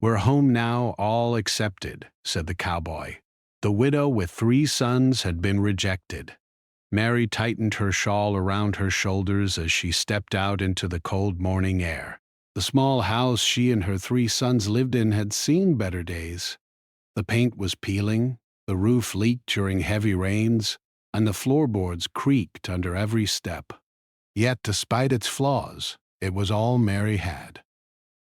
"We're home now, all accepted," said the cowboy. The widow with 3 sons had been rejected. Mary tightened her shawl around her shoulders as she stepped out into the cold morning air. The small house she and her 3 sons lived in had seen better days. The paint was peeling, the roof leaked during heavy rains, and the floorboards creaked under every step. Yet, despite its flaws, it was all Mary had.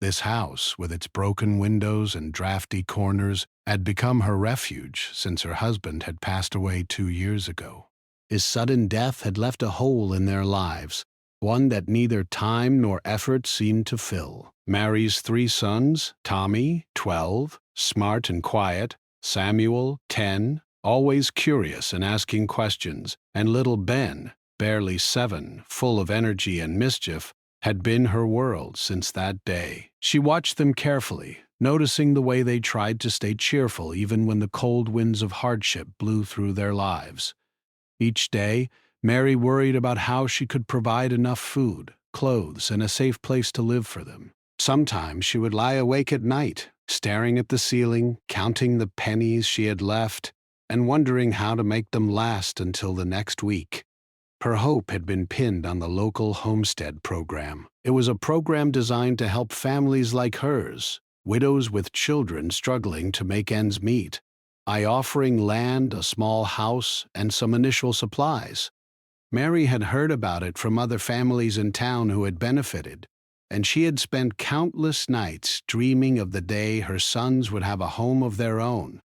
This house, with its broken windows and drafty corners, had become her refuge since her husband had passed away 2 years ago. His sudden death had left a hole in their lives, one that neither time nor effort seemed to fill. Mary's 3 sons, Tommy, 12, smart and quiet, Samuel, 10, always curious and asking questions, and little Ben, barely 7, full of energy and mischief, had been her world since that day. She watched them carefully, noticing the way they tried to stay cheerful even when the cold winds of hardship blew through their lives. Each day, Mary worried about how she could provide enough food, clothes, and a safe place to live for them. Sometimes she would lie awake at night, staring at the ceiling, counting the pennies she had left, and wondering how to make them last until the next week. Her hope had been pinned on the local homestead program. It was a program designed to help families like hers, widows with children struggling to make ends meet, by offering land, a small house, and some initial supplies. Mary had heard about it from other families in town who had benefited, and she had spent countless nights dreaming of the day her sons would have a home of their own,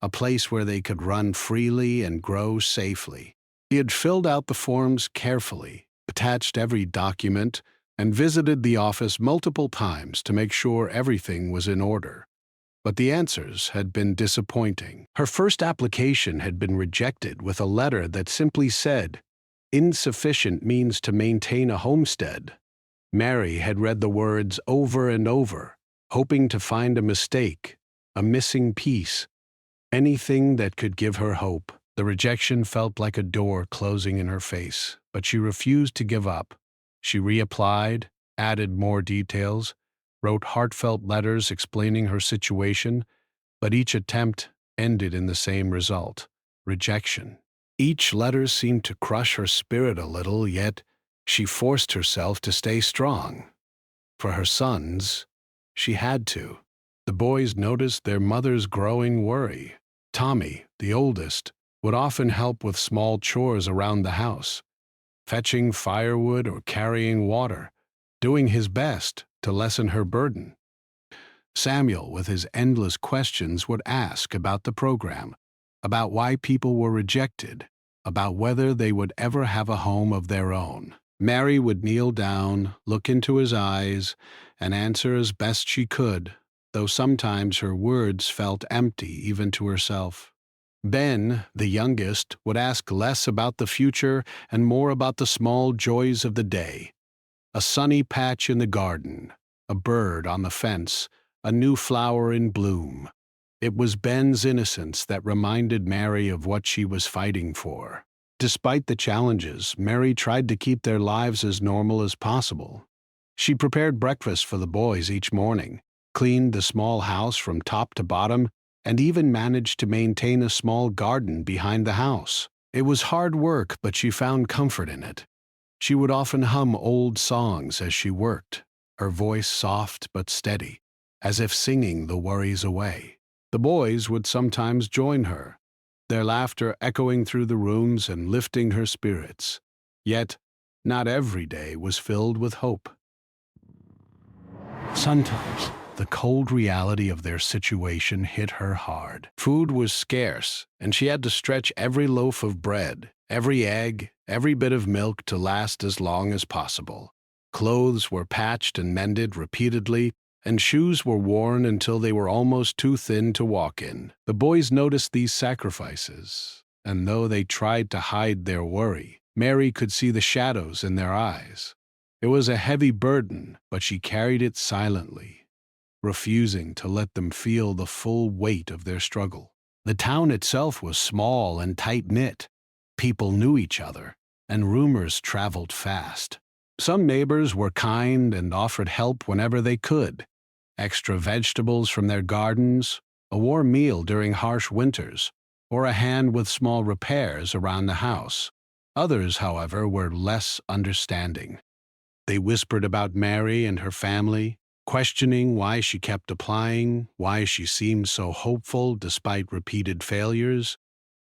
a place where they could run freely and grow safely. He had filled out the forms carefully, attached every document, and visited the office multiple times to make sure everything was in order. But the answers had been disappointing. Her first application had been rejected with a letter that simply said, "Insufficient means to maintain a homestead." Mary had read the words over and over, hoping to find a mistake, a missing piece, anything that could give her hope. The rejection felt like a door closing in her face, but she refused to give up. She reapplied, added more details, wrote heartfelt letters explaining her situation, but each attempt ended in the same result: rejection. Each letter seemed to crush her spirit a little, yet she forced herself to stay strong. For her sons, she had to. The boys noticed their mother's growing worry. Tommy, the oldest, would often help with small chores around the house, fetching firewood or carrying water, doing his best to lessen her burden. Samuel, with his endless questions, would ask about the program, about why people were rejected, about whether they would ever have a home of their own. Mary would kneel down, look into his eyes, and answer as best she could, though sometimes her words felt empty even to herself. Ben, the youngest, would ask less about the future and more about the small joys of the day. A sunny patch in the garden, a bird on the fence, a new flower in bloom. It was Ben's innocence that reminded Mary of what she was fighting for. Despite the challenges, Mary tried to keep their lives as normal as possible. She prepared breakfast for the boys each morning, cleaned the small house from top to bottom, and even managed to maintain a small garden behind the house. It was hard work, but she found comfort in it. She would often hum old songs as she worked, her voice soft but steady, as if singing the worries away. The boys would sometimes join her, their laughter echoing through the rooms and lifting her spirits. Yet, not every day was filled with hope. Sometimes, the cold reality of their situation hit her hard. Food was scarce, and she had to stretch every loaf of bread, every egg, every bit of milk to last as long as possible. Clothes were patched and mended repeatedly, and shoes were worn until they were almost too thin to walk in. The boys noticed these sacrifices, and though they tried to hide their worry, Mary could see the shadows in their eyes. It was a heavy burden, but she carried it silently, refusing to let them feel the full weight of their struggle. The town itself was small and tight-knit. People knew each other, and rumors traveled fast. Some neighbors were kind and offered help whenever they could, extra vegetables from their gardens, a warm meal during harsh winters, or a hand with small repairs around the house. Others, however, were less understanding. They whispered about Mary and her family, questioning why she kept applying, why she seemed so hopeful despite repeated failures.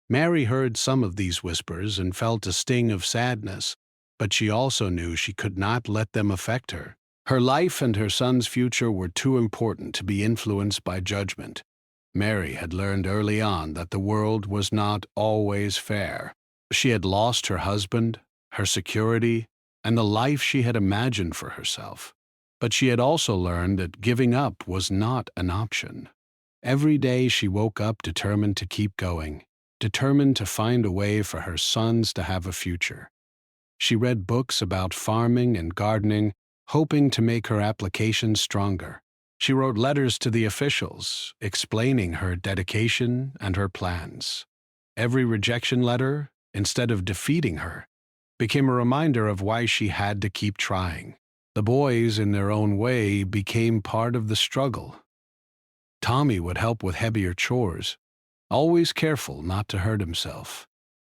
Mary heard some of these whispers and felt a sting of sadness, but she also knew she could not let them affect her. Her life and her son's future were too important to be influenced by judgment. Mary had learned early on that the world was not always fair. She had lost her husband, her security, and the life she had imagined for herself. But she had also learned that giving up was not an option. Every day she woke up determined to keep going, determined to find a way for her sons to have a future. She read books about farming and gardening, hoping to make her application stronger. She wrote letters to the officials, explaining her dedication and her plans. Every rejection letter, instead of defeating her, became a reminder of why she had to keep trying. The boys, in their own way, became part of the struggle. Tommy would help with heavier chores, always careful not to hurt himself,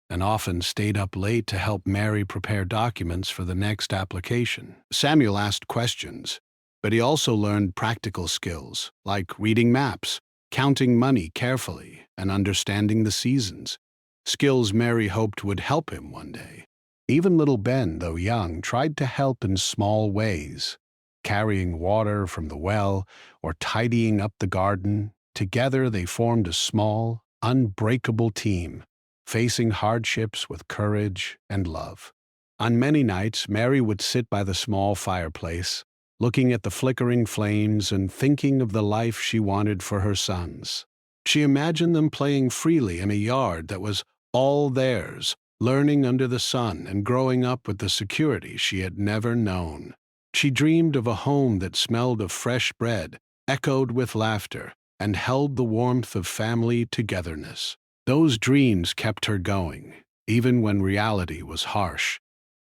and often stayed up late to help Mary prepare documents for the next application. Samuel asked questions, but he also learned practical skills, like reading maps, counting money carefully, and understanding the seasons, skills Mary hoped would help him one day. Even little Ben, though young, tried to help in small ways, carrying water from the well or tidying up the garden. Together they formed a small, unbreakable team, facing hardships with courage and love. On many nights, Mary would sit by the small fireplace, looking at the flickering flames and thinking of the life she wanted for her sons. She imagined them playing freely in a yard that was all theirs, learning under the sun and growing up with the security she had never known. She dreamed of a home that smelled of fresh bread, echoed with laughter, and held the warmth of family togetherness. Those dreams kept her going, even when reality was harsh.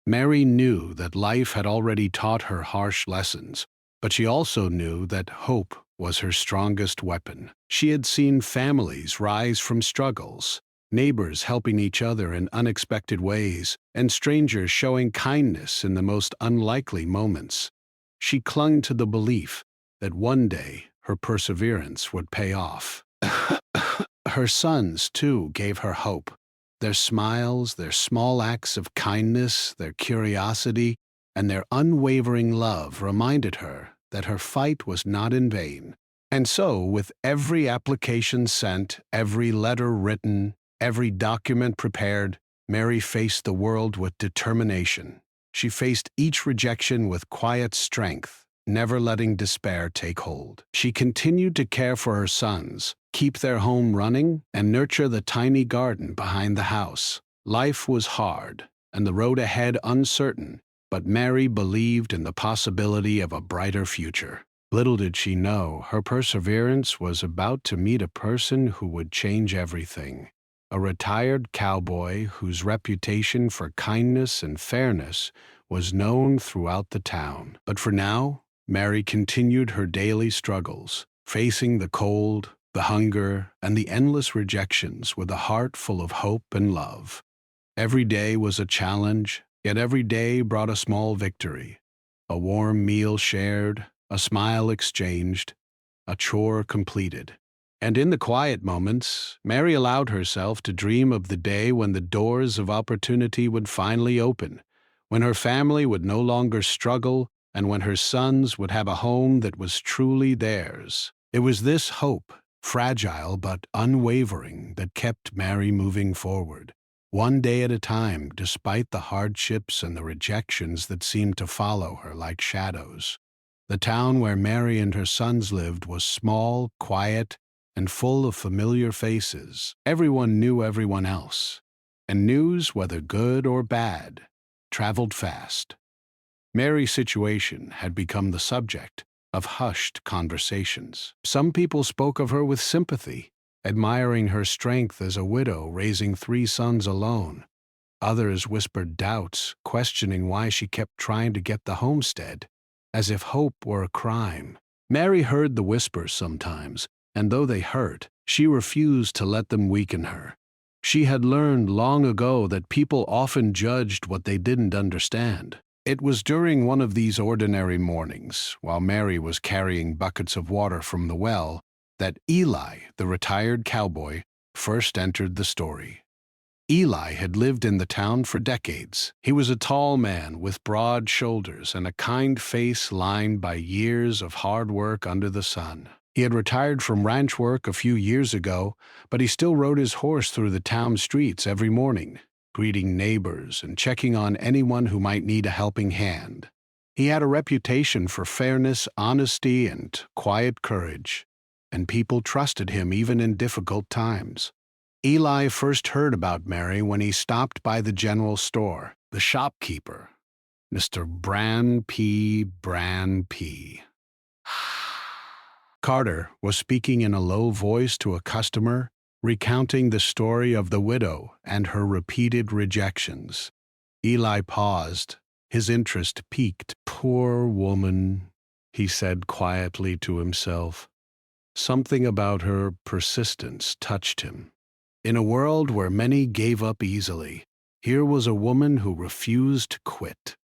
Mary knew that life had already taught her harsh lessons, but she also knew that hope was her strongest weapon. She had seen families rise from struggles, neighbors helping each other in unexpected ways, and strangers showing kindness in the most unlikely moments. She clung to the belief that one day her perseverance would pay off. Her sons, too, gave her hope. Their smiles, their small acts of kindness, their curiosity, and their unwavering love reminded her that her fight was not in vain. And so, with every application sent, every letter written, every document prepared, Mary faced the world with determination. She faced each rejection with quiet strength, never letting despair take hold. She continued to care for her sons, keep their home running, and nurture the tiny garden behind the house. Life was hard, and the road ahead uncertain, but Mary believed in the possibility of a brighter future. Little did she know, her perseverance was about to meet a person who would change everything. A retired cowboy whose reputation for kindness and fairness was known throughout the town. But for now, Mary continued her daily struggles, facing the cold, the hunger, and the endless rejections with a heart full of hope and love. Every day was a challenge, yet every day brought a small victory. A warm meal shared, a smile exchanged, a chore completed. And in the quiet moments, Mary allowed herself to dream of the day when the doors of opportunity would finally open, when her family would no longer struggle, and when her sons would have a home that was truly theirs. It was this hope, fragile but unwavering, that kept Mary moving forward, one day at a time, despite the hardships and the rejections that seemed to follow her like shadows. The town where Mary and her sons lived was small, quiet, and full of familiar faces. Everyone knew everyone else, and news, whether good or bad, traveled fast. Mary's situation had become the subject of hushed conversations. Some people spoke of her with sympathy, admiring her strength as a widow raising 3 sons alone. Others whispered doubts, questioning why she kept trying to get the homestead, as if hope were a crime. Mary heard the whispers sometimes, and though they hurt, she refused to let them weaken her. She had learned long ago that people often judged what they didn't understand. It was during one of these ordinary mornings, while Mary was carrying buckets of water from the well, that Eli, the retired cowboy, first entered the story. Eli had lived in the town for decades. He was a tall man with broad shoulders and a kind face lined by years of hard work under the sun. He had retired from ranch work a few years ago, but he still rode his horse through the town streets every morning, greeting neighbors and checking on anyone who might need a helping hand. He had a reputation for fairness, honesty, and quiet courage, and people trusted him even in difficult times. Eli first heard about Mary when he stopped by the general store. The shopkeeper, Mr. Bran P. Carter was speaking in a low voice to a customer, recounting the story of the widow and her repeated rejections. Eli paused, his interest piqued. "Poor woman," he said quietly to himself. Something about her persistence touched him. In a world where many gave up easily, here was a woman who refused to quit,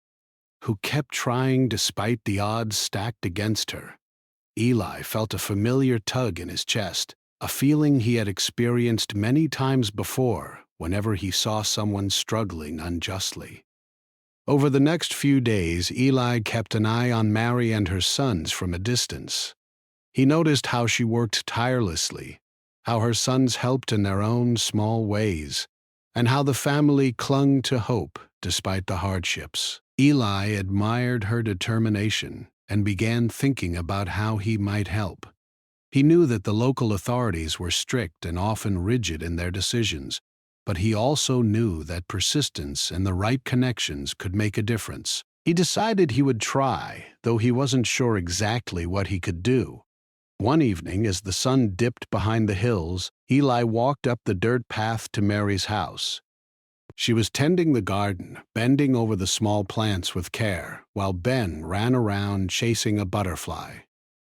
who kept trying despite the odds stacked against her. Eli felt a familiar tug in his chest, a feeling he had experienced many times before whenever he saw someone struggling unjustly. Over the next few days, Eli kept an eye on Mary and her sons from a distance. He noticed how she worked tirelessly, how her sons helped in their own small ways, and how the family clung to hope despite the hardships. Eli admired her determination and began thinking about how he might help. He knew that the local authorities were strict and often rigid in their decisions, but he also knew that persistence and the right connections could make a difference. He decided he would try, though he wasn't sure exactly what he could do. One evening, as the sun dipped behind the hills, Eli walked up the dirt path to Mary's house. She was tending the garden, bending over the small plants with care, while Ben ran around chasing a butterfly.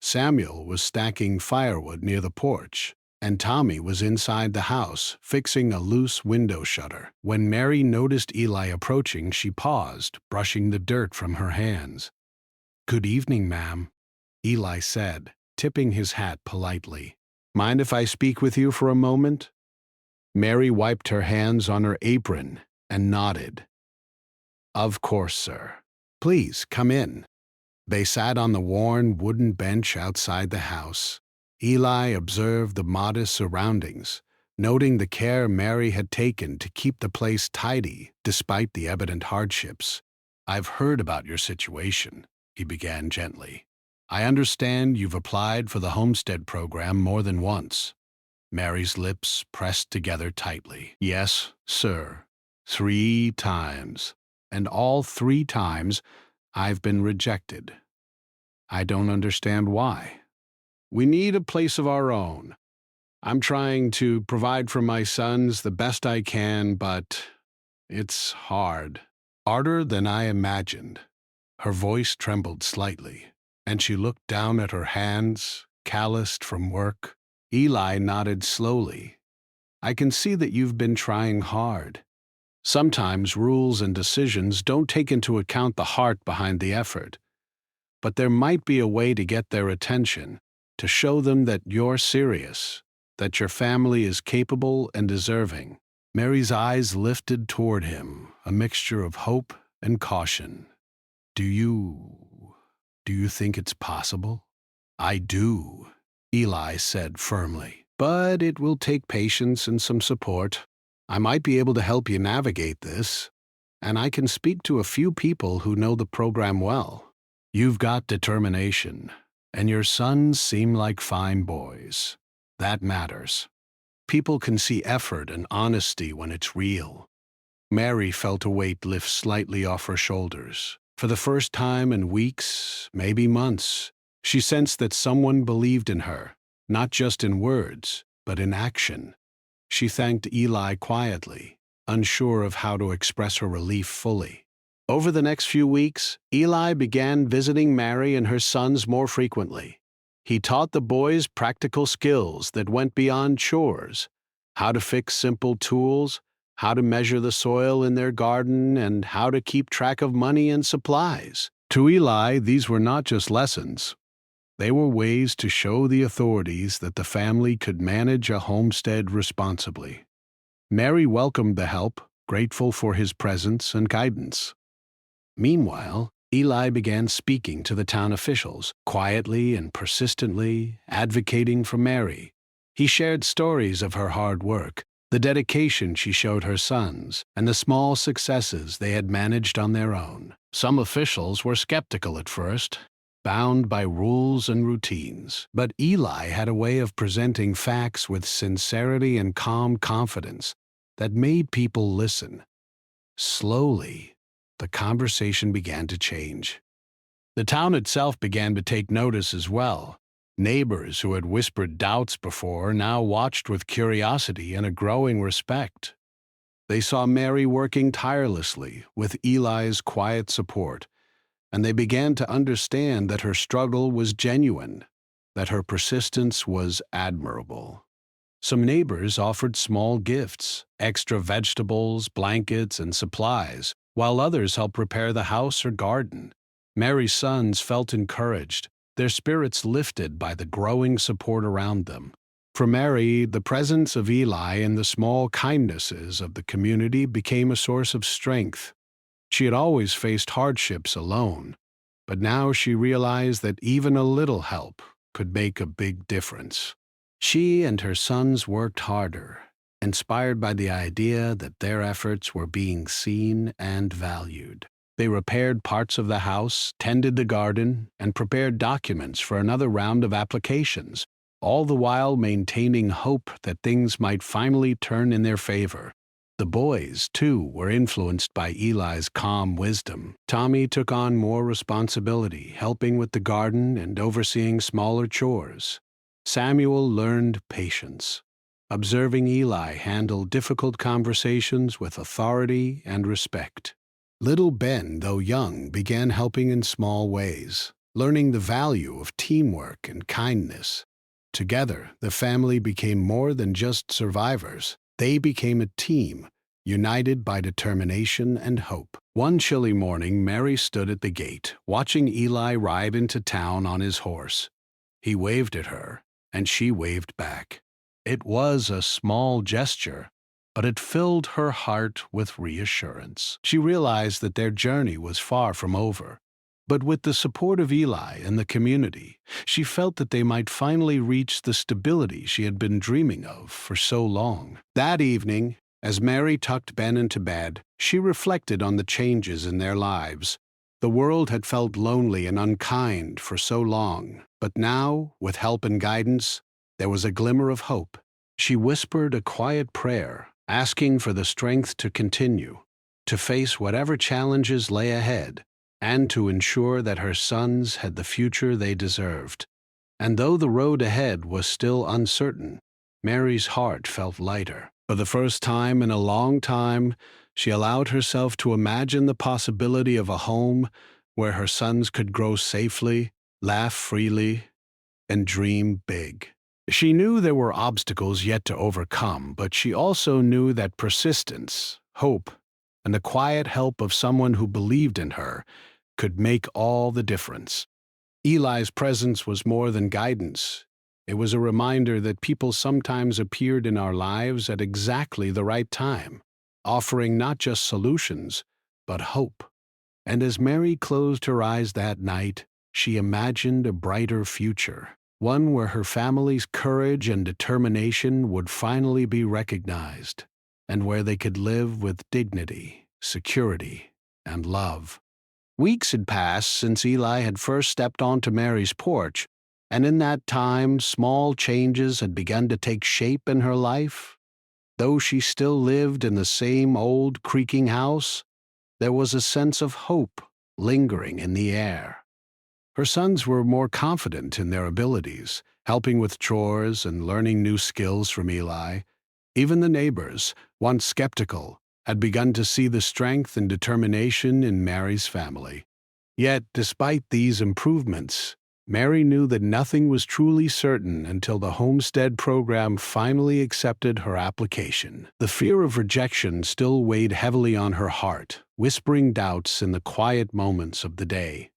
Samuel was stacking firewood near the porch, and Tommy was inside the house, fixing a loose window shutter. When Mary noticed Eli approaching, she paused, brushing the dirt from her hands. "Good evening, ma'am," Eli said, tipping his hat politely. "Mind if I speak with you for a moment?" Mary wiped her hands on her apron and nodded. "Of course, sir. Please, come in." They sat on the worn wooden bench outside the house. Eli observed the modest surroundings, noting the care Mary had taken to keep the place tidy despite the evident hardships. "I've heard about your situation," he began gently. "I understand you've applied for the homestead program more than once." Mary's lips pressed together tightly. "Yes, sir. 3 times. And all 3 times I've been rejected. I don't understand why. We need a place of our own. I'm trying to provide for my sons the best I can, but it's hard. Harder than I imagined." Her voice trembled slightly, and she looked down at her hands, calloused from work. Eli nodded slowly. "I can see that you've been trying hard. Sometimes rules and decisions don't take into account the heart behind the effort, but there might be a way to get their attention, to show them that you're serious, that your family is capable and deserving." Mary's eyes lifted toward him, a mixture of hope and caution. Do you think it's possible?" "I do," Eli said firmly. "But it will take patience and some support. I might be able to help you navigate this, and I can speak to a few people who know the program well. You've got determination, and your sons seem like fine boys. That matters. People can see effort and honesty when it's real." Mary felt a weight lift slightly off her shoulders. For the first time in weeks, maybe months, she sensed that someone believed in her, not just in words, but in action. She thanked Eli quietly, unsure of how to express her relief fully. Over the next few weeks, Eli began visiting Mary and her sons more frequently. He taught the boys practical skills that went beyond chores: how to fix simple tools, how to measure the soil in their garden, and how to keep track of money and supplies. To Eli, these were not just lessons. They were ways to show the authorities that the family could manage a homestead responsibly. Mary welcomed the help, grateful for his presence and guidance. Meanwhile, Eli began speaking to the town officials, quietly and persistently, advocating for Mary. He shared stories of her hard work, the dedication she showed her sons, and the small successes they had managed on their own. Some officials were skeptical at first, bound by rules and routines. But Eli had a way of presenting facts with sincerity and calm confidence that made people listen. Slowly, the conversation began to change. The town itself began to take notice as well. Neighbors who had whispered doubts before now watched with curiosity and a growing respect. They saw Mary working tirelessly with Eli's quiet support, and they began to understand that her struggle was genuine, that her persistence was admirable. Some neighbors offered small gifts, extra vegetables, blankets, and supplies, while others helped repair the house or garden. Mary's sons felt encouraged, their spirits lifted by the growing support around them. For Mary, the presence of Eli and the small kindnesses of the community became a source of strength. She had always faced hardships alone, but now she realized that even a little help could make a big difference. She and her sons worked harder, inspired by the idea that their efforts were being seen and valued. They repaired parts of the house, tended the garden, and prepared documents for another round of applications, all the while maintaining hope that things might finally turn in their favor. The boys, too, were influenced by Eli's calm wisdom. Tommy took on more responsibility, helping with the garden and overseeing smaller chores. Samuel learned patience, observing Eli handle difficult conversations with authority and respect. Little Ben, though young, began helping in small ways, learning the value of teamwork and kindness. Together, the family became more than just survivors. They became a team, united by determination and hope. One chilly morning, Mary stood at the gate, watching Eli ride into town on his horse. He waved at her, and she waved back. It was a small gesture, but it filled her heart with reassurance. She realized that their journey was far from over. But with the support of Eli and the community, she felt that they might finally reach the stability she had been dreaming of for so long. That evening, as Mary tucked Ben into bed, she reflected on the changes in their lives. The world had felt lonely and unkind for so long, but now, with help and guidance, there was a glimmer of hope. She whispered a quiet prayer, asking for the strength to continue, to face whatever challenges lay ahead, and to ensure that her sons had the future they deserved. And though the road ahead was still uncertain, Mary's heart felt lighter. For the first time in a long time, she allowed herself to imagine the possibility of a home where her sons could grow safely, laugh freely, and dream big. She knew there were obstacles yet to overcome, but she also knew that persistence, hope, and the quiet help of someone who believed in her could make all the difference. Eli's presence was more than guidance. It was a reminder that people sometimes appeared in our lives at exactly the right time, offering not just solutions, but hope. And as Mary closed her eyes that night, she imagined a brighter future, one where her family's courage and determination would finally be recognized, and where they could live with dignity, security, and love. Weeks had passed since Eli had first stepped onto Mary's porch, and in that time, small changes had begun to take shape in her life. Though she still lived in the same old creaking house, there was a sense of hope lingering in the air. Her sons were more confident in their abilities, helping with chores and learning new skills from Eli. Even the neighbors, once skeptical, had begun to see the strength and determination in Mary's family. Yet, despite these improvements, Mary knew that nothing was truly certain until the homestead program finally accepted her application. The fear of rejection still weighed heavily on her heart, whispering doubts in the quiet moments of the day.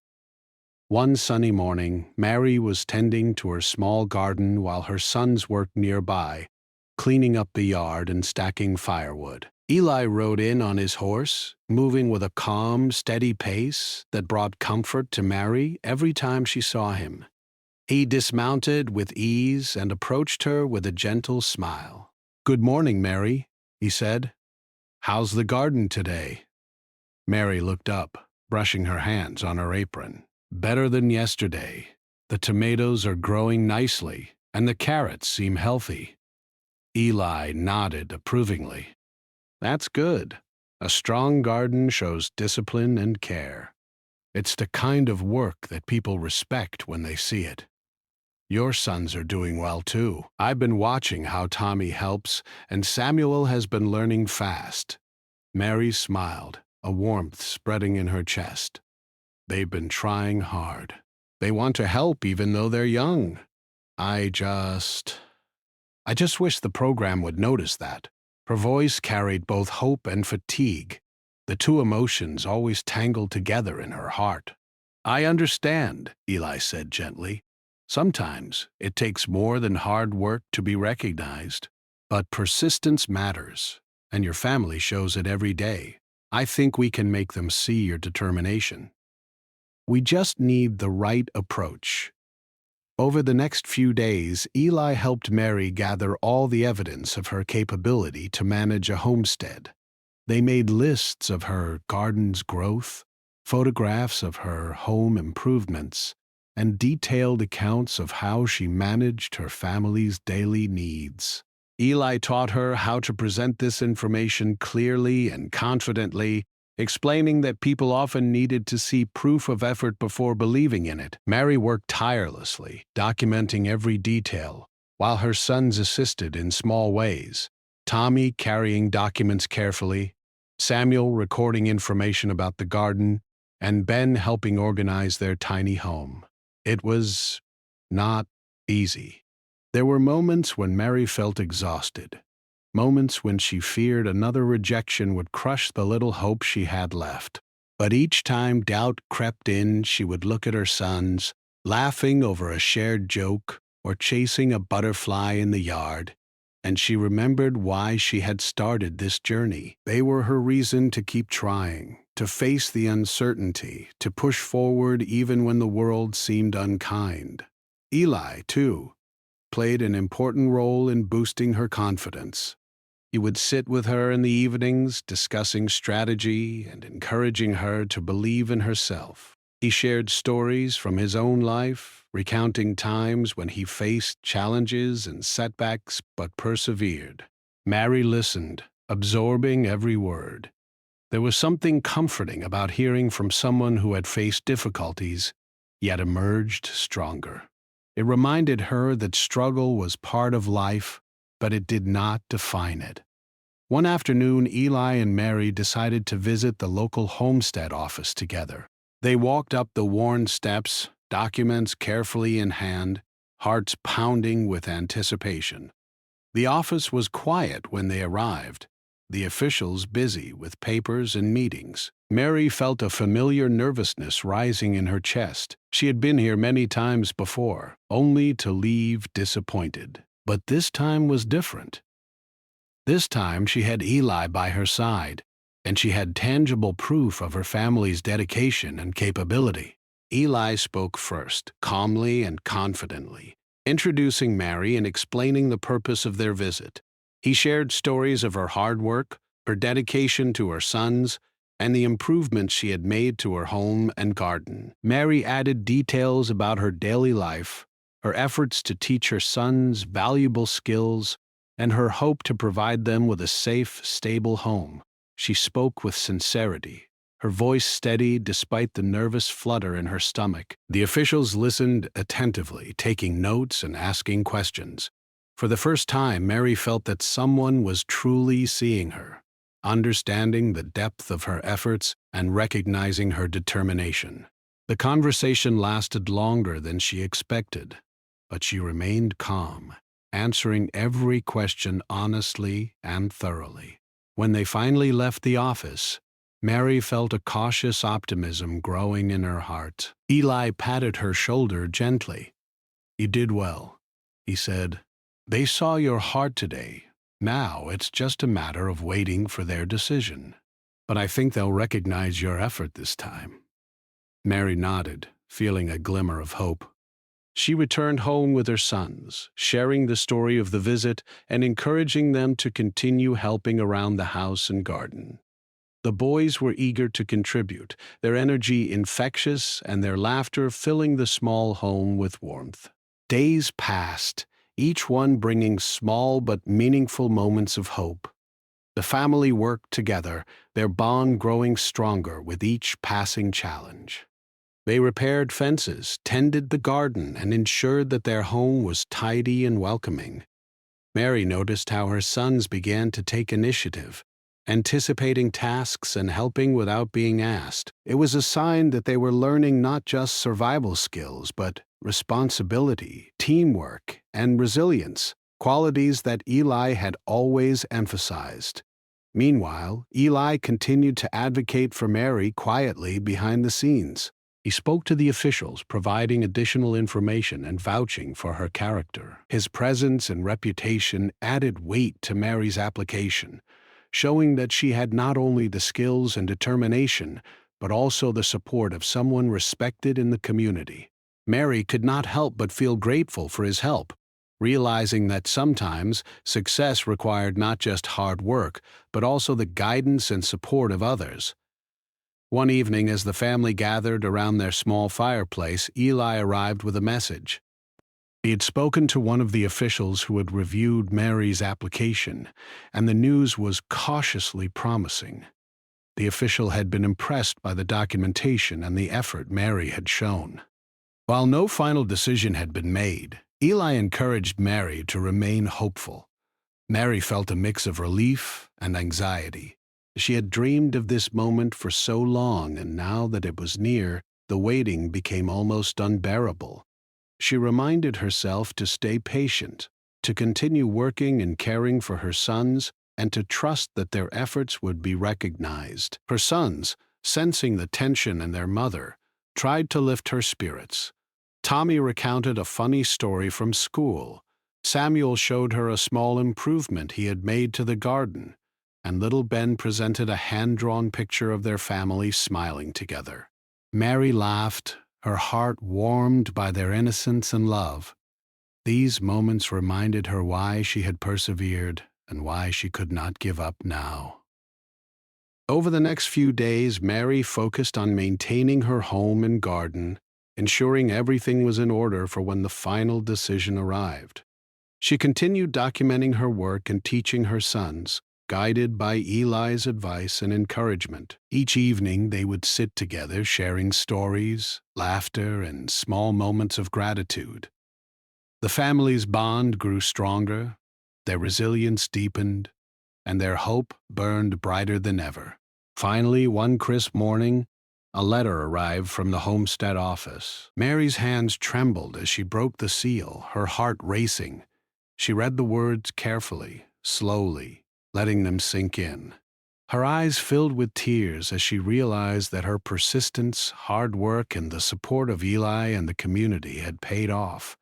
One sunny morning, Mary was tending to her small garden while her sons worked nearby, cleaning up the yard and stacking firewood. Eli rode in on his horse, moving with a calm, steady pace that brought comfort to Mary every time she saw him. He dismounted with ease and approached her with a gentle smile. "Good morning, Mary," he said. "How's the garden today?" Mary looked up, brushing her hands on her apron. "Better than yesterday. The tomatoes are growing nicely, and the carrots seem healthy." Eli nodded approvingly. "That's good. A strong garden shows discipline and care. It's the kind of work that people respect when they see it. Your sons are doing well, too. I've been watching how Tommy helps, and Samuel has been learning fast." Mary smiled, a warmth spreading in her chest. "They've been trying hard. They want to help even though they're young. I just wish the program would notice that." Her voice carried both hope and fatigue, the two emotions always tangled together in her heart. "I understand," Eli said gently. "Sometimes it takes more than hard work to be recognized, but persistence matters, and your family shows it every day. I think we can make them see your determination. We just need the right approach." Over the next few days, Eli helped Mary gather all the evidence of her capability to manage a homestead. They made lists of her garden's growth, photographs of her home improvements, and detailed accounts of how she managed her family's daily needs. Eli taught her how to present this information clearly and confidently, explaining that people often needed to see proof of effort before believing in it. Mary worked tirelessly, documenting every detail, while her sons assisted in small ways, Tommy carrying documents carefully, Samuel recording information about the garden, and Ben helping organize their tiny home. It was not easy. There were moments when Mary felt exhausted, moments when she feared another rejection would crush the little hope she had left. But each time doubt crept in, she would look at her sons, laughing over a shared joke or chasing a butterfly in the yard, and she remembered why she had started this journey. They were her reason to keep trying, to face the uncertainty, to push forward even when the world seemed unkind. Eli, too, played an important role in boosting her confidence. He would sit with her in the evenings, discussing strategy and encouraging her to believe in herself. He shared stories from his own life, recounting times when he faced challenges and setbacks but persevered. Mary listened, absorbing every word. There was something comforting about hearing from someone who had faced difficulties, yet emerged stronger. It reminded her that struggle was part of life, but it did not define it. One afternoon, Eli and Mary decided to visit the local homestead office together. They walked up the worn steps, documents carefully in hand, hearts pounding with anticipation. The office was quiet when they arrived, the officials busy with papers and meetings. Mary felt a familiar nervousness rising in her chest. She had been here many times before, only to leave disappointed. But this time was different. This time she had Eli by her side, and she had tangible proof of her family's dedication and capability. Eli spoke first, calmly and confidently, introducing Mary and explaining the purpose of their visit. He shared stories of her hard work, her dedication to her sons, and the improvements she had made to her home and garden. Mary added details about her daily life, her efforts to teach her sons valuable skills, and her hope to provide them with a safe, stable home. She spoke with sincerity, her voice steady despite the nervous flutter in her stomach. The officials listened attentively, taking notes and asking questions. For the first time, Mary felt that someone was truly seeing her, understanding the depth of her efforts and recognizing her determination. The conversation lasted longer than she expected, but she remained calm, answering every question honestly and thoroughly. When they finally left the office, Mary felt a cautious optimism growing in her heart. Eli patted her shoulder gently. "You did well," he said. "They saw your heart today. Now it's just a matter of waiting for their decision. But I think they'll recognize your effort this time." Mary nodded, feeling a glimmer of hope. She returned home with her sons, sharing the story of the visit and encouraging them to continue helping around the house and garden. The boys were eager to contribute, their energy infectious and their laughter filling the small home with warmth. Days passed, each one bringing small but meaningful moments of hope. The family worked together, their bond growing stronger with each passing challenge. They repaired fences, tended the garden, and ensured that their home was tidy and welcoming. Mary noticed how her sons began to take initiative, anticipating tasks and helping without being asked. It was a sign that they were learning not just survival skills, but responsibility, teamwork, and resilience, qualities that Eli had always emphasized. Meanwhile, Eli continued to advocate for Mary quietly behind the scenes. He spoke to the officials, providing additional information and vouching for her character. His presence and reputation added weight to Mary's application, showing that she had not only the skills and determination, but also the support of someone respected in the community. Mary could not help but feel grateful for his help, realizing that sometimes success required not just hard work, but also the guidance and support of others. One evening, as the family gathered around their small fireplace, Eli arrived with a message. He had spoken to one of the officials who had reviewed Mary's application, and the news was cautiously promising. The official had been impressed by the documentation and the effort Mary had shown. While no final decision had been made, Eli encouraged Mary to remain hopeful. Mary felt a mix of relief and anxiety. She had dreamed of this moment for so long, and now that it was near, the waiting became almost unbearable. She reminded herself to stay patient, to continue working and caring for her sons, and to trust that their efforts would be recognized. Her sons, sensing the tension in their mother, tried to lift her spirits. Tommy recounted a funny story from school. Samuel showed her a small improvement he had made to the garden, and little Ben presented a hand-drawn picture of their family smiling together. Mary laughed, her heart warmed by their innocence and love. These moments reminded her why she had persevered and why she could not give up now. Over the next few days, Mary focused on maintaining her home and garden, ensuring everything was in order for when the final decision arrived. She continued documenting her work and teaching her sons, guided by Eli's advice and encouragement. Each evening they would sit together sharing stories, laughter, and small moments of gratitude. The family's bond grew stronger, their resilience deepened, and their hope burned brighter than ever. Finally, one crisp morning, a letter arrived from the homestead office. Mary's hands trembled as she broke the seal, her heart racing. She read the words carefully, slowly, letting them sink in. Her eyes filled with tears as she realized that her persistence, hard work, and the support of Eli and the community had paid off.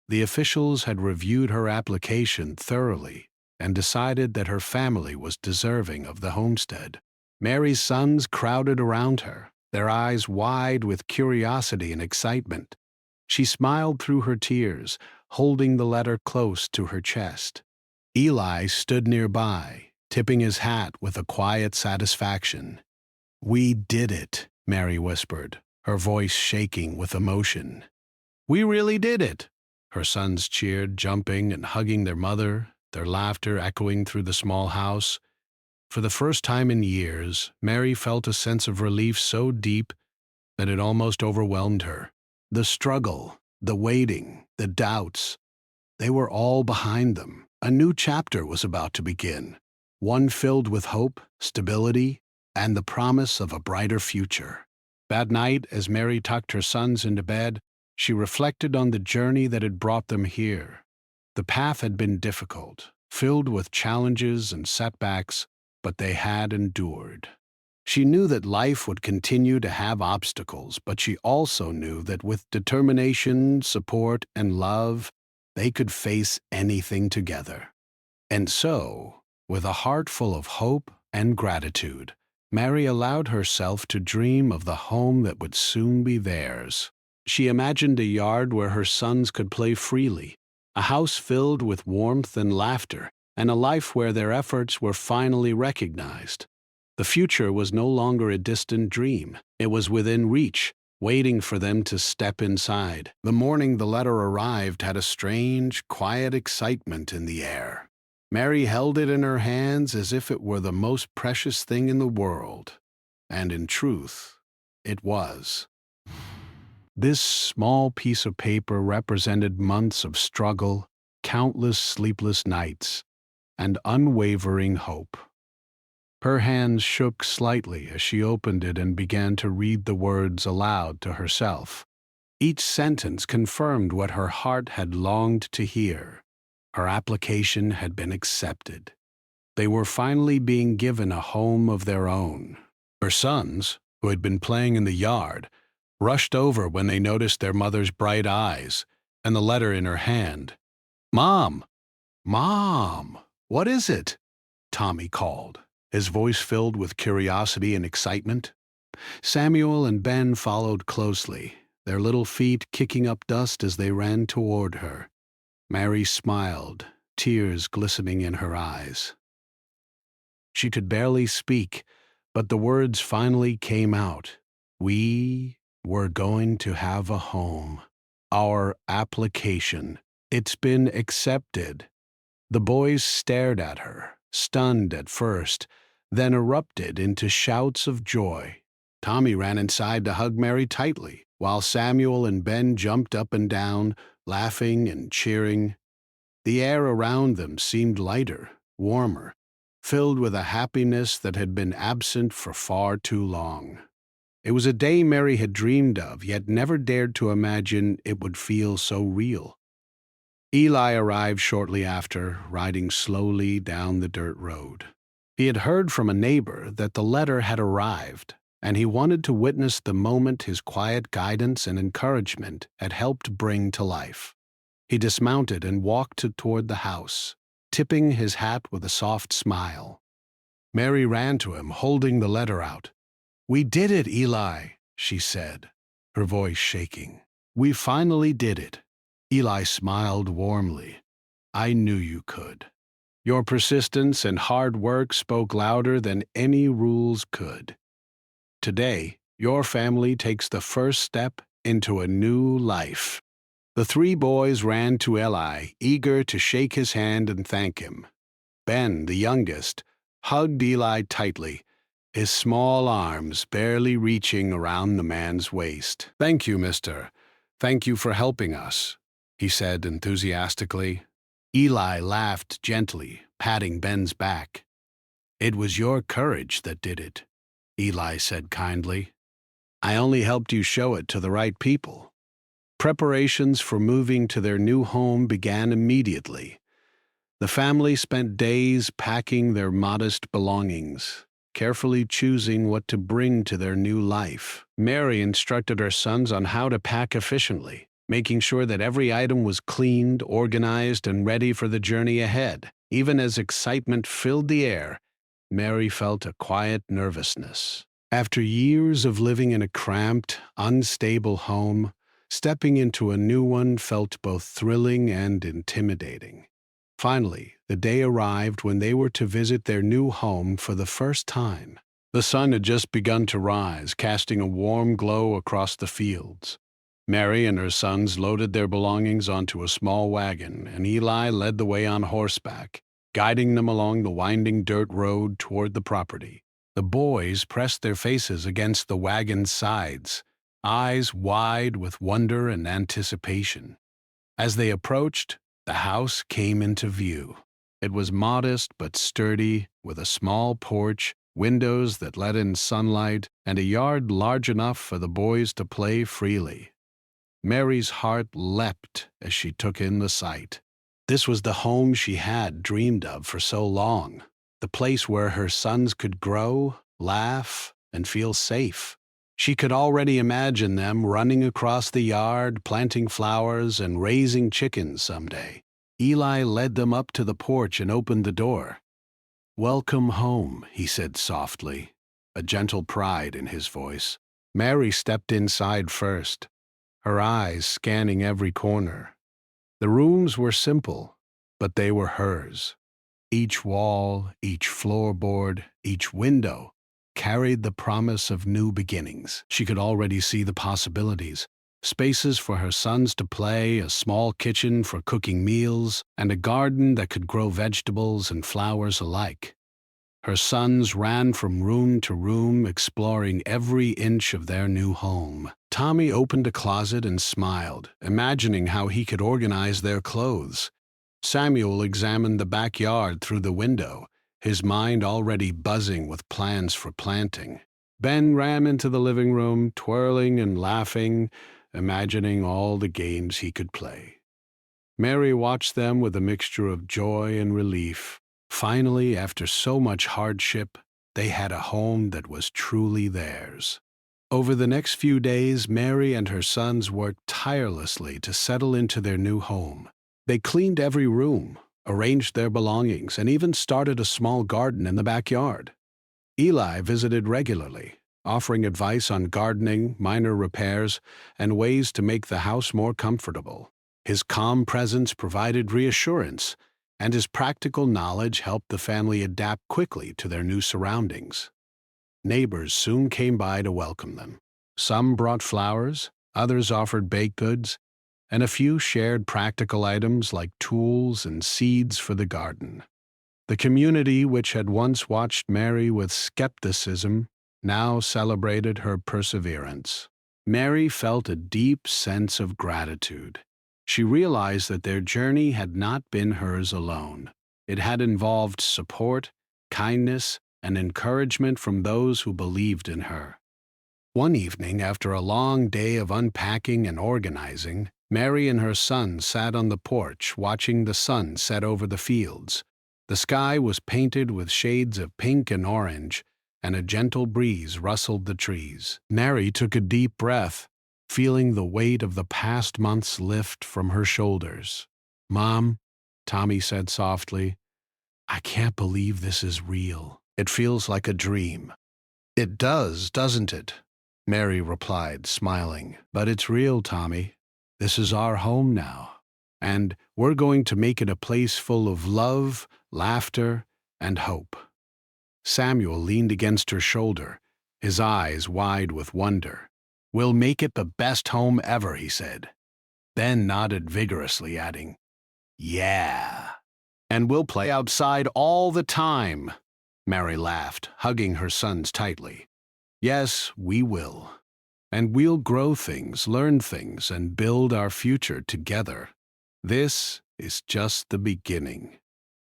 The officials had reviewed her application thoroughly and decided that her family was deserving of the homestead. Mary's sons crowded around her, their eyes wide with curiosity and excitement. She smiled through her tears, holding the letter close to her chest. Eli stood nearby, tipping his hat with a quiet satisfaction. "We did it," Mary whispered, her voice shaking with emotion. "We really did it," her sons cheered, jumping and hugging their mother, their laughter echoing through the small house. For the first time in years, Mary felt a sense of relief so deep that it almost overwhelmed her. The struggle, the waiting, the doubts, they were all behind them. A new chapter was about to begin, one filled with hope, stability, and the promise of a brighter future. That night, as Mary tucked her sons into bed, she reflected on the journey that had brought them here. The path had been difficult, filled with challenges and setbacks, but they had endured. She knew that life would continue to have obstacles, but she also knew that with determination, support, and love, they could face anything together. And so, with a heart full of hope and gratitude, Mary allowed herself to dream of the home that would soon be theirs. She imagined a yard where her sons could play freely, a house filled with warmth and laughter, and a life where their efforts were finally recognized. The future was no longer a distant dream. It was within reach, waiting for them to step inside. The morning the letter arrived had a strange, quiet excitement in the air. Mary held it in her hands as if it were the most precious thing in the world. And in truth, it was. This small piece of paper represented months of struggle, countless sleepless nights, and unwavering hope. Her hands shook slightly as she opened it and began to read the words aloud to herself. Each sentence confirmed what her heart had longed to hear. Her application had been accepted. They were finally being given a home of their own. Her sons, who had been playing in the yard, rushed over when they noticed their mother's bright eyes and the letter in her hand. "Mom! Mom! What is it?" Tommy called, his voice filled with curiosity and excitement. Samuel and Ben followed closely, their little feet kicking up dust as they ran toward her. Mary smiled, tears glistening in her eyes. She could barely speak, but the words finally came out. "We were going to have a home. Our application. It's been accepted." The boys stared at her, stunned at first, then erupted into shouts of joy. Tommy ran inside to hug Mary tightly, while Samuel and Ben jumped up and down, laughing and cheering. The air around them seemed lighter, warmer, filled with a happiness that had been absent for far too long. It was a day Mary had dreamed of, yet never dared to imagine it would feel so real. Eli arrived shortly after, riding slowly down the dirt road. He had heard from a neighbor that the letter had arrived, and he wanted to witness the moment his quiet guidance and encouragement had helped bring to life. He dismounted and walked toward the house, tipping his hat with a soft smile. Mary ran to him, holding the letter out. "We did it, Eli," she said, her voice shaking. "We finally did it." Eli smiled warmly. "I knew you could. Your persistence and hard work spoke louder than any rules could. Today, your family takes the first step into a new life." The three boys ran to Eli, eager to shake his hand and thank him. Ben, the youngest, hugged Eli tightly, his small arms barely reaching around the man's waist. "Thank you, mister. Thank you for helping us," he said enthusiastically. Eli laughed gently, patting Ben's back. "It was your courage that did it," Eli said kindly. "I only helped you show it to the right people." Preparations for moving to their new home began immediately. The family spent days packing their modest belongings, carefully choosing what to bring to their new life. Mary instructed her sons on how to pack efficiently, making sure that every item was cleaned, organized, and ready for the journey ahead. Even as excitement filled the air, Mary felt a quiet nervousness. After years of living in a cramped, unstable home, stepping into a new one felt both thrilling and intimidating. Finally, the day arrived when they were to visit their new home for the first time. The sun had just begun to rise, casting a warm glow across the fields. Mary and her sons loaded their belongings onto a small wagon, and Eli led the way on horseback, guiding them along the winding dirt road toward the property. The boys pressed their faces against the wagon's sides, eyes wide with wonder and anticipation. As they approached, the house came into view. It was modest but sturdy, with a small porch, windows that let in sunlight, and a yard large enough for the boys to play freely. Mary's heart leapt as she took in the sight. This was the home she had dreamed of for so long, the place where her sons could grow, laugh, and feel safe. She could already imagine them running across the yard, planting flowers, and raising chickens someday. Eli led them up to the porch and opened the door. "Welcome home," he said softly, a gentle pride in his voice. Mary stepped inside first, her eyes scanning every corner. The rooms were simple, but they were hers. Each wall, each floorboard, each window carried the promise of new beginnings. She could already see the possibilities. Spaces for her sons to play, a small kitchen for cooking meals, and a garden that could grow vegetables and flowers alike. Her sons ran from room to room, exploring every inch of their new home. Tommy opened a closet and smiled, imagining how he could organize their clothes. Samuel examined the backyard through the window, his mind already buzzing with plans for planting. Ben ran into the living room, twirling and laughing, imagining all the games he could play. Mary watched them with a mixture of joy and relief. Finally, after so much hardship, they had a home that was truly theirs. Over the next few days, Mary and her sons worked tirelessly to settle into their new home. They cleaned every room, arranged their belongings, and even started a small garden in the backyard. Eli visited regularly, offering advice on gardening, minor repairs, and ways to make the house more comfortable. His calm presence provided reassurance, and his practical knowledge helped the family adapt quickly to their new surroundings. Neighbors soon came by to welcome them. Some brought flowers, others offered baked goods, and a few shared practical items like tools and seeds for the garden. The community, which had once watched Mary with skepticism, now celebrated her perseverance. Mary felt a deep sense of gratitude. She realized that their journey had not been hers alone. It had involved support, kindness, and encouragement from those who believed in her. One evening, after a long day of unpacking and organizing, Mary and her son sat on the porch watching the sun set over the fields. The sky was painted with shades of pink and orange, and a gentle breeze rustled the trees. Mary took a deep breath, feeling the weight of the past months lift from her shoulders. "Mom," Tommy said softly, "I can't believe this is real. It feels like a dream." "It does, doesn't it?" Mary replied, smiling. "But it's real, Tommy. This is our home now, and we're going to make it a place full of love, laughter, and hope." Samuel leaned against her shoulder, his eyes wide with wonder. "We'll make it the best home ever," he said. Ben nodded vigorously, adding, "Yeah. And we'll play outside all the time." Mary laughed, hugging her sons tightly. "Yes, we will. And we'll grow things, learn things, and build our future together. This is just the beginning."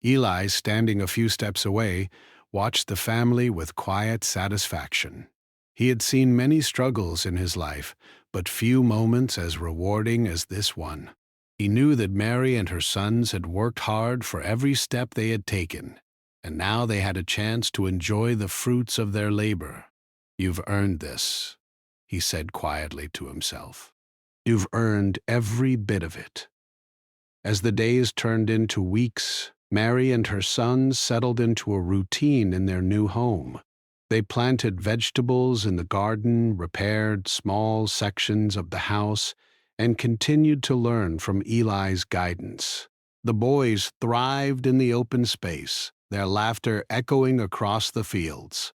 Eli, standing a few steps away, watched the family with quiet satisfaction. He had seen many struggles in his life, but few moments as rewarding as this one. He knew that Mary and her sons had worked hard for every step they had taken, and now they had a chance to enjoy the fruits of their labor. "You've earned this," he said quietly to himself. "You've earned every bit of it." As the days turned into weeks, Mary and her sons settled into a routine in their new home. They planted vegetables in the garden, repaired small sections of the house, and continued to learn from Eli's guidance. The boys thrived in the open space, their laughter echoing across the fields.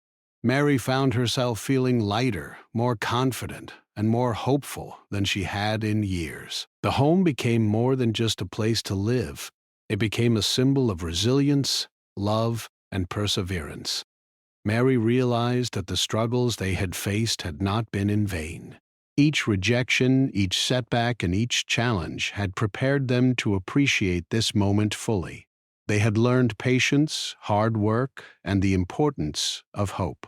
Mary found herself feeling lighter, more confident, and more hopeful than she had in years. The home became more than just a place to live. It became a symbol of resilience, love, and perseverance. Mary realized that the struggles they had faced had not been in vain. Each rejection, each setback, and each challenge had prepared them to appreciate this moment fully. They had learned patience, hard work, and the importance of hope.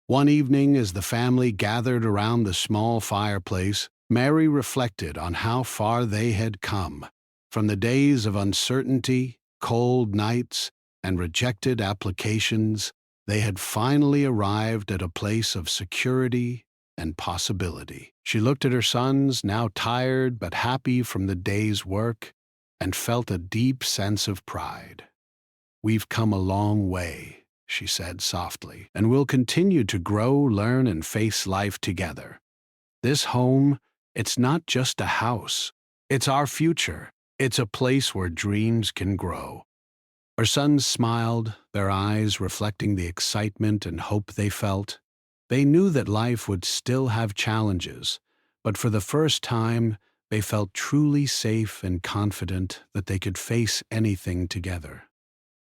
One evening, as the family gathered around the small fireplace, Mary reflected on how far they had come. From the days of uncertainty, cold nights, and rejected applications, they had finally arrived at a place of security and possibility. She looked at her sons, now tired but happy from the day's work, and felt a deep sense of pride. "We've come a long way," she said softly, "and we'll continue to grow, learn, and face life together. This home, it's not just a house. It's our future. It's a place where dreams can grow." Her sons smiled, their eyes reflecting the excitement and hope they felt. They knew that life would still have challenges, but for the first time, they felt truly safe and confident that they could face anything together.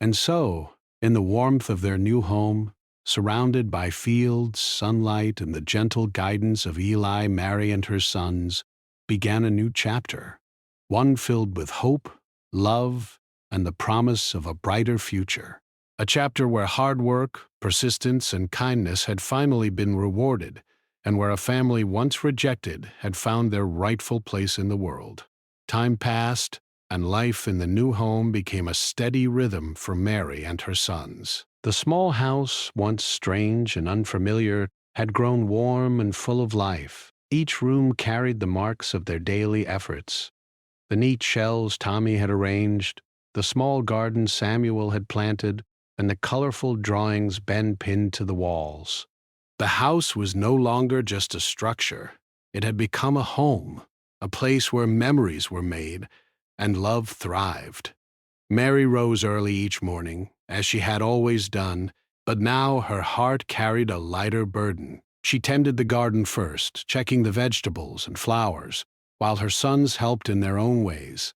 And so, in the warmth of their new home, surrounded by fields, sunlight, and the gentle guidance of Eli, Mary, and her sons, began a new chapter, one filled with hope, love, and the promise of a brighter future. A chapter where hard work, persistence, and kindness had finally been rewarded, and where a family once rejected had found their rightful place in the world. Time passed, and life in the new home became a steady rhythm for Mary and her sons. The small house, once strange and unfamiliar, had grown warm and full of life. Each room carried the marks of their daily efforts. The neat shelves Tommy had arranged, the small garden Samuel had planted, and the colorful drawings Ben pinned to the walls. The house was no longer just a structure. It had become a home, a place where memories were made and love thrived. Mary rose early each morning, as she had always done, but now her heart carried a lighter burden. She tended the garden first, checking the vegetables and flowers, while her sons helped in their own ways.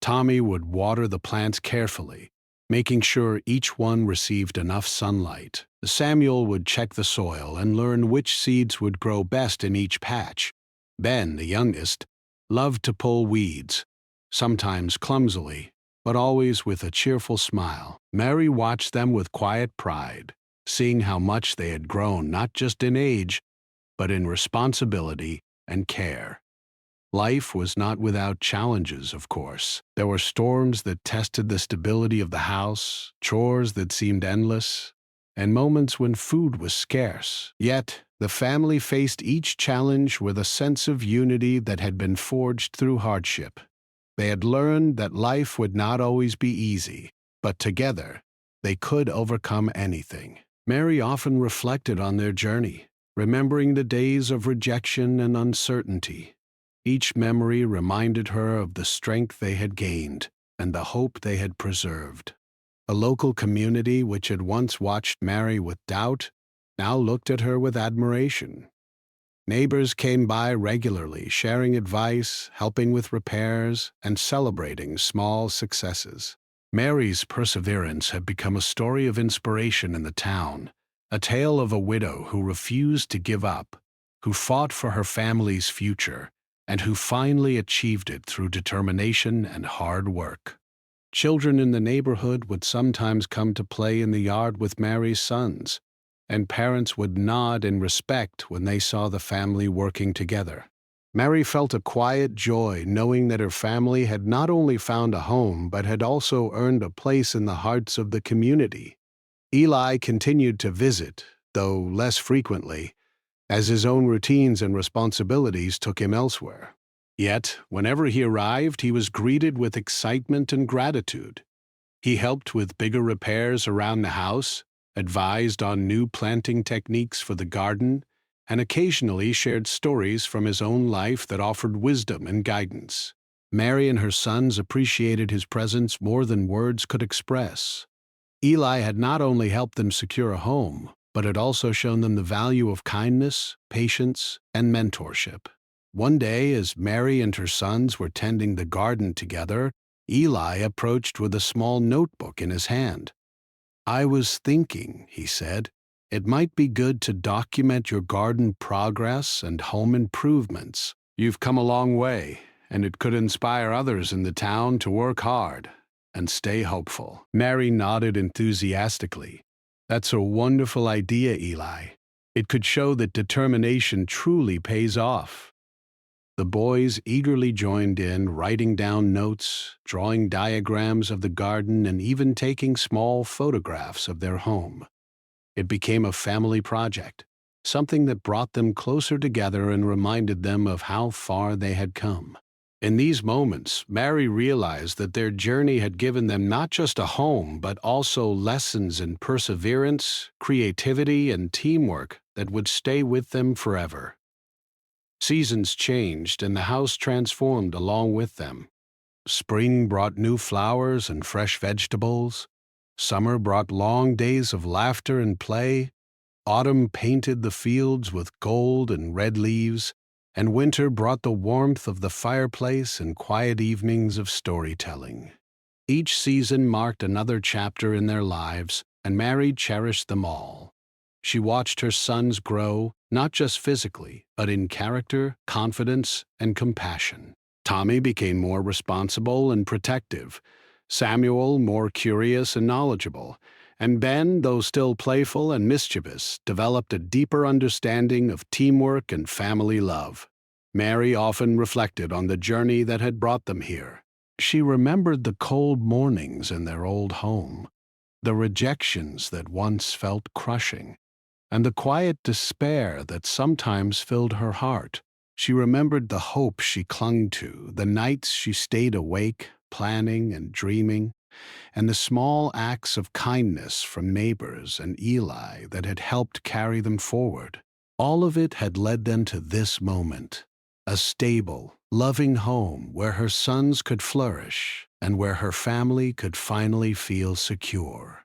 Tommy would water the plants carefully, making sure each one received enough sunlight. Samuel would check the soil and learn which seeds would grow best in each patch. Ben, the youngest, loved to pull weeds, sometimes clumsily, but always with a cheerful smile. Mary watched them with quiet pride, seeing how much they had grown not just in age, but in responsibility and care. Life was not without challenges, of course. There were storms that tested the stability of the house, chores that seemed endless, and moments when food was scarce. Yet, the family faced each challenge with a sense of unity that had been forged through hardship. They had learned that life would not always be easy, but together, they could overcome anything. Mary often reflected on their journey, remembering the days of rejection and uncertainty. Each memory reminded her of the strength they had gained and the hope they had preserved. A local community which had once watched Mary with doubt now looked at her with admiration. Neighbors came by regularly, sharing advice, helping with repairs, and celebrating small successes. Mary's perseverance had become a story of inspiration in the town, a tale of a widow who refused to give up, who fought for her family's future, and who finally achieved it through determination and hard work. Children in the neighborhood would sometimes come to play in the yard with Mary's sons, and parents would nod in respect when they saw the family working together. Mary felt a quiet joy knowing that her family had not only found a home but had also earned a place in the hearts of the community. Eli continued to visit, though less frequently, as his own routines and responsibilities took him elsewhere. Yet, whenever he arrived, he was greeted with excitement and gratitude. He helped with bigger repairs around the house, advised on new planting techniques for the garden, and occasionally shared stories from his own life that offered wisdom and guidance. Mary and her sons appreciated his presence more than words could express. Eli had not only helped them secure a home, but had also shown them the value of kindness, patience, and mentorship. One day, as Mary and her sons were tending the garden together, Eli approached with a small notebook in his hand. "I was thinking," he said, "it might be good to document your garden progress and home improvements. You've come a long way, and it could inspire others in the town to work hard." and stay hopeful." Mary nodded enthusiastically. "That's a wonderful idea, Eli. It could show that determination truly pays off." The boys eagerly joined in, writing down notes, drawing diagrams of the garden, and even taking small photographs of their home. It became a family project, something that brought them closer together and reminded them of how far they had come. In these moments, Mary realized that their journey had given them not just a home, but also lessons in perseverance, creativity, and teamwork that would stay with them forever. Seasons changed and the house transformed along with them. Spring brought new flowers and fresh vegetables. Summer brought long days of laughter and play. Autumn painted the fields with gold and red leaves, and winter brought the warmth of the fireplace and quiet evenings of storytelling. Each season marked another chapter in their lives, and Mary cherished them all. She watched her sons grow, not just physically, but in character, confidence, and compassion. Tommy became more responsible and protective, Samuel more curious and knowledgeable, and Ben, though still playful and mischievous, developed a deeper understanding of teamwork and family love. Mary often reflected on the journey that had brought them here. She remembered the cold mornings in their old home, the rejections that once felt crushing, and the quiet despair that sometimes filled her heart. She remembered the hope she clung to, the nights she stayed awake, planning and dreaming, and the small acts of kindness from neighbors and Eli that had helped carry them forward. All of it had led them to this moment, a stable, loving home where her sons could flourish and where her family could finally feel secure.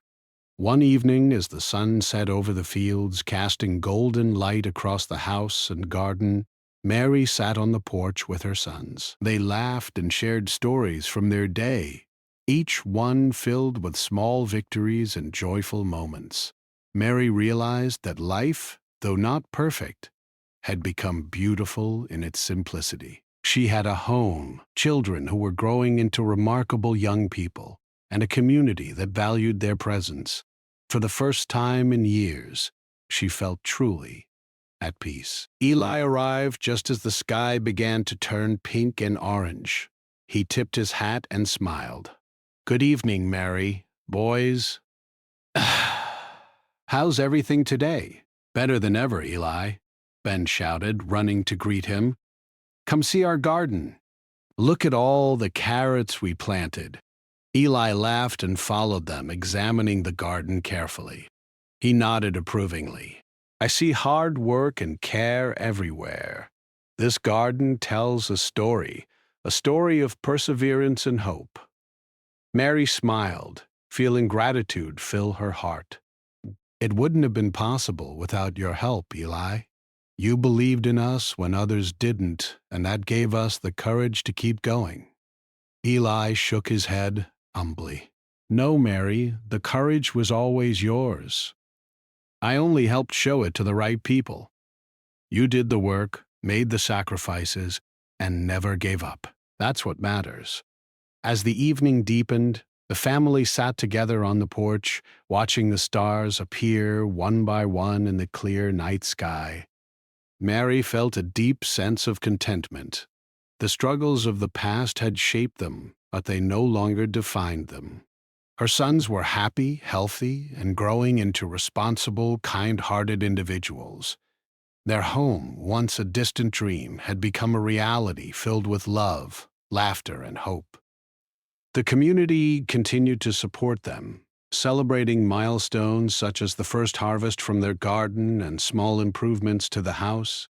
One evening, as the sun set over the fields, casting golden light across the house and garden, Mary sat on the porch with her sons. They laughed and shared stories from their day, each one filled with small victories and joyful moments. Mary realized that life, though not perfect, had become beautiful in its simplicity. She had a home, children who were growing into remarkable young people, and a community that valued their presence. For the first time in years, she felt truly at peace. Eli arrived just as the sky began to turn pink and orange. He tipped his hat and smiled. "Good evening, Mary. Boys." "How's everything today?" "Better than ever, Eli," Ben shouted, running to greet him. "Come see our garden. Look at all the carrots we planted." Eli laughed and followed them, examining the garden carefully. He nodded approvingly. "I see hard work and care everywhere. This garden tells a story of perseverance and hope." Mary smiled, feeling gratitude fill her heart. "It wouldn't have been possible without your help, Eli. You believed in us when others didn't, and that gave us the courage to keep going." Eli shook his head humbly. "No, Mary, the courage was always yours. I only helped show it to the right people. You did the work, made the sacrifices, and never gave up. That's what matters." As the evening deepened, the family sat together on the porch, watching the stars appear one by one in the clear night sky. Mary felt a deep sense of contentment. The struggles of the past had shaped them, but they no longer defined them. Her sons were happy, healthy, and growing into responsible, kind-hearted individuals. Their home, once a distant dream, had become a reality filled with love, laughter, and hope. The community continued to support them, celebrating milestones such as the first harvest from their garden and small improvements to the house.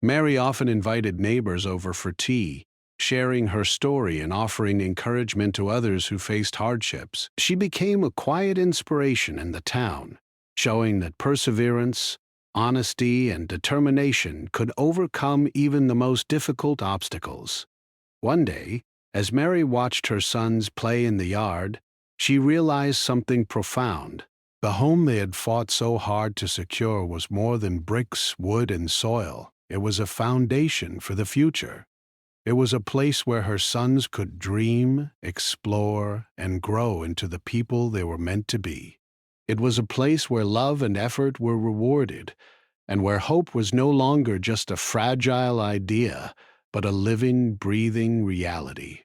Mary often invited neighbors over for tea, sharing her story and offering encouragement to others who faced hardships. She became a quiet inspiration in the town, showing that perseverance, honesty, and determination could overcome even the most difficult obstacles. One day, as Mary watched her sons play in the yard, she realized something profound. The home they had fought so hard to secure was more than bricks, wood, and soil. It was a foundation for the future. It was a place where her sons could dream, explore, and grow into the people they were meant to be. It was a place where love and effort were rewarded, and where hope was no longer just a fragile idea, but a living, breathing reality.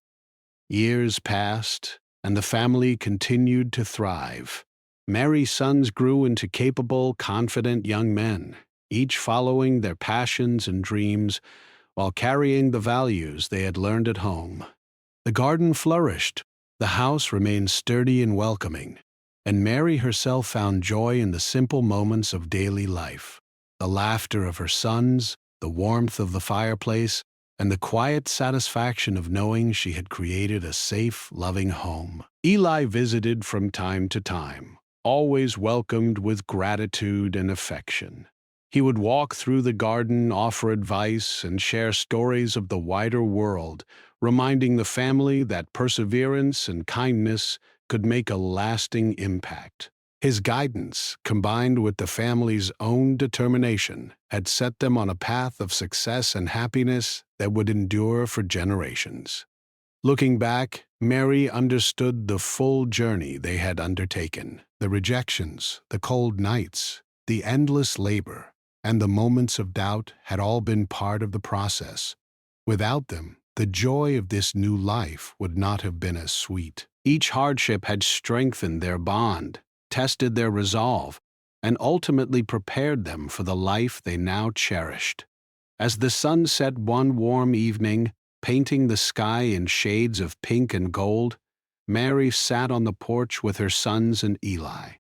Years passed, and the family continued to thrive. Mary's sons grew into capable, confident young men, each following their passions and dreams while carrying the values they had learned at home. The garden flourished, the house remained sturdy and welcoming, and Mary herself found joy in the simple moments of daily life. The laughter of her sons, the warmth of the fireplace, and the quiet satisfaction of knowing she had created a safe, loving home. Eli visited from time to time, always welcomed with gratitude and affection. He would walk through the garden, offer advice, and share stories of the wider world, reminding the family that perseverance and kindness could make a lasting impact. His guidance, combined with the family's own determination, had set them on a path of success and happiness that would endure for generations. Looking back, Mary understood the full journey they had undertaken, the rejections, the cold nights, the endless labor, and the moments of doubt had all been part of the process. Without them, the joy of this new life would not have been as sweet. Each hardship had strengthened their bond, tested their resolve, and ultimately prepared them for the life they now cherished. As the sun set one warm evening, painting the sky in shades of pink and gold, Mary sat on the porch with her sons and Eli.